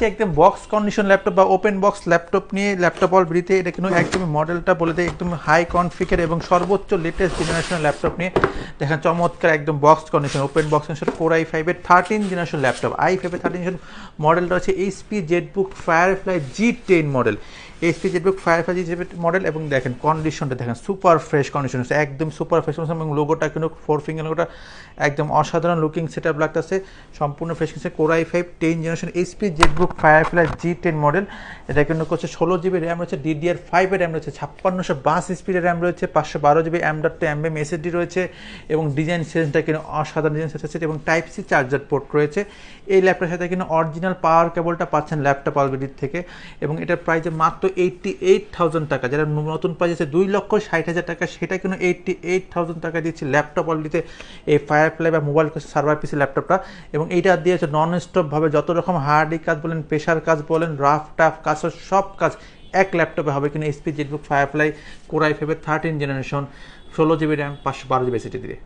একদম box condition laptop বা open box laptop নিয়ে ল্যাপটপ অল ভিডিওতে এটা কিন্তু একদম মডেলটা বলে দেয় একদম হাই কনফিগার এবং সর্বোচ্চ লেটেস্ট জেনারেশনের ল্যাপটপ নিয়ে দেখেন চমৎকার একদম box condition open box condition core i5 এর 13 জেনারেশন ল্যাপটপ i5 এর 13 জেনারেশন মডেলটা হচ্ছে HP Jetbook firefly G10 model HP Jetbook firefly G10 model এবং দেখেন কন্ডিশনটা দেখেন সুপার ফ্রেশ কন্ডিশন আছে একদম সুপার ফ্রেশ এবং লোগোটা কিন্তু 4 ফিঙ্গার লোগোটা একদম অসাধারণ লুকিং সেটআপ লাগতেছে সম্পূর্ণ ফ্রেশ আছে core i5 10 generation HP Jetbook firefly G10 model এটা কিন্তু হচ্ছে 16GB র্যাম রয়েছে DDR5 এর র্যাম রয়েছে 5652 স্পিডের র্যাম রয়েছে 512GB M.2 MBM SSD রয়েছে এবং ডিজাইন সেন্সটা কিন্তু অসাধারণ ডিজাইন সেন্স আছে এবং টাইপ সি চার্জার পোর্ট রয়েছে এই ল্যাপটপের সাথে কিন্তু অরিজিনাল পাওয়ার কেবলটা পাচ্ছেন ল্যাপটপ অলরেডির থেকে এবং এটার প্রাইস মাত্র 88,000 টাকা যেটা নতুন প্রাইস আছে 2,60,000 টাকা সেটা কিন্তু 88,000 টাকা দিচ্ছি ল্যাপটপ অলরেডিতে এই ফায়ারফ্লাই বা মোবাইল সার্ভার পিসি ল্যাপটপটা এবং এইটা দিয়েছে নন স্টপ ভাবে যত রকম হার্ডি কাজ বলেন প্রেশার কাজ বলেন রাফ টাফ কাজ সব কাজ এক ল্যাপটপে হবে কিন্তু HP Jetbook firefly core i5 এর 13 generation 16GB RAM 512GB SSD দিয়ে